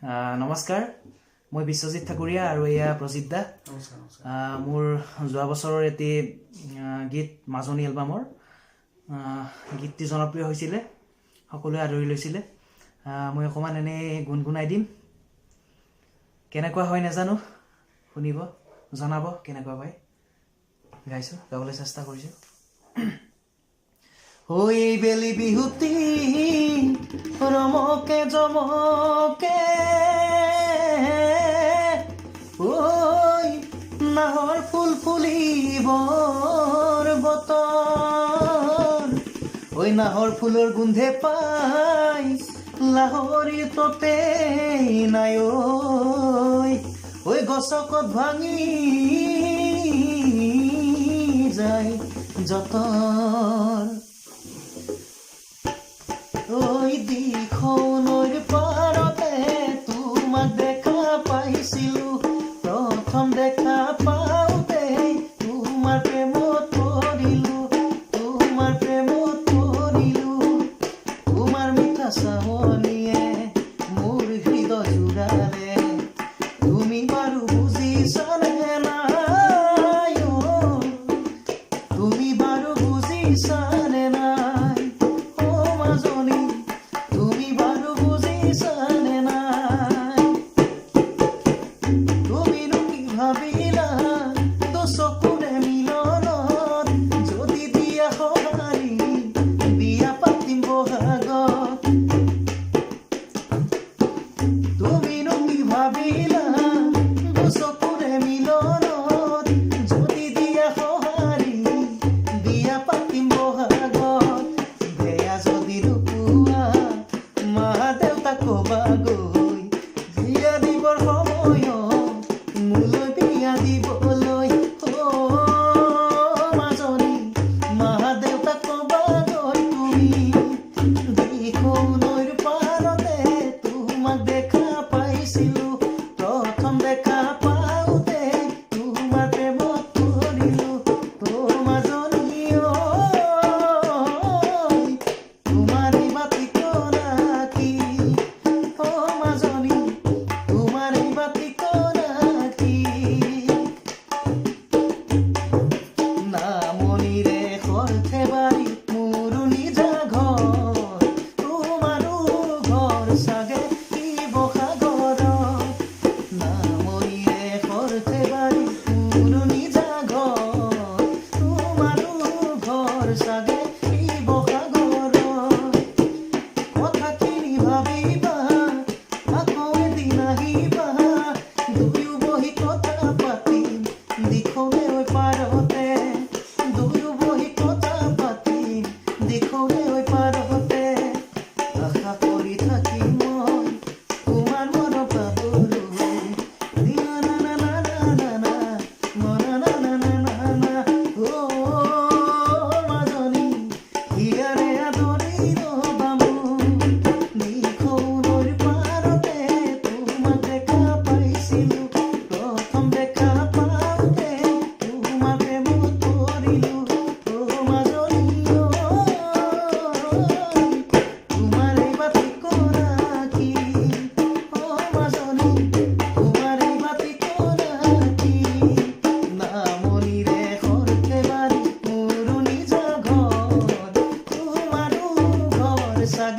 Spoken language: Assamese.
নমস্কাৰ, মই বিশ্বজিৎ ঠাকুৰীয়া আৰু এয়া প্ৰজিত দা। মোৰ যোৱা বছৰৰ এটি গীত মাজনী এলবামৰ গীতটি জনপ্ৰিয় হৈছিলে, সকলোৱে আদৰি লৈছিলে। মই অকণমান এনেই গুণগুণাই দিম, কেনেকুৱা হয় নাজানো, শুনিব জনাব কেনেকুৱা পায়। গাইছোঁ, গাবলৈ চেষ্টা কৰিছোঁ। ঐ বেলি বিহুতি ৰমকে জমকে, ঐ নাহৰ ফুল ফুলিবৰ বতৰ, ঐ নাহৰ ফুলৰ গোন্ধে পাই লাহৰি ততে নাই, ঐ গছকত ভাঙি যায় যতৰ, ঐ দিখৌনৈৰ পাৰতে তোমাক দেখা পাইছিলো, প্ৰথম দেখা পাওঁতে তোমাৰ প্ৰেমত পৰিলো, তোমাৰ প্ৰেমত পৰিলো, তোমাৰ মিঠা চাৱনিয়ে মোৰ হৃদয় জোৰালে, তুমি বাৰু বুজিছানে নাই, তুমি বাৰু বুজিছানে নাই, তুমি বাৰু বুজিছানে নাই, তুমিনো কি ভাবিলা দুচকুৰে মিলনত, যদি দিয়া সঁহাৰি বিয়া পাতিম বহাগত, তুমিনো কি ভাবিলা দুচকুৰে মিলনত, যদি দিয়া সঁহাৰি বিয়া পাতিম বহাগত, বেয়া যদি মা দেউতাক কবা গৈ বিয়া দিবৰ সময়ত মোলৈ বিয়া দিবলৈ, মাজনী মা দেউতাক কবা গৈ তুমি, দিখৌনৈৰ পাৰতে তোমাক দেখা পাইছিলো, প্ৰথম দেখা পাওঁতে তোমাৰ প্ৰেমত পৰিলো, মাজনী তোমাৰ এই বাতি কি, মাজনী তোমাৰ এই বাতি কি, নামনিৰে সৰ্থেবাৰী মোৰো নিজা ঘৰ, তোমাৰো ঘৰ চাগে শিৱসাগৰত, নামনিৰে সৰ্থেবাৰী মোৰো নিজা ঘৰ, তোমাৰো ঘৰ চাগে শিৱসাগৰত, কথাখিনি ভাবিবা আকৌ এদিন আহিবা, দুয়ো বহি কথা পাতিম দিখৌনৈ পাৰতে, দুয়ো বহি কথা পাতিম দিখৌনৈ পাৰতে, আশা কৰি থাকিম মই তোমাৰ মন পাবলৈ, মাজনী হিয়াৰে আদৰি ৰবা মোক, দিখৌনৈৰ পাৰতে তোমাক দেখা পাইছিলো, প্ৰথম দেখা পাওঁতে তোমাৰ প্ৰেমত পৰিলো, মাজনী তোমাৰ এই বাতি কি, মাজনী তোমাৰ এই বাতি কি, নামনিৰে সৰ্থেবাৰী মোৰো নিজা ঘৰ, তোমাৰো ঘৰ চাগে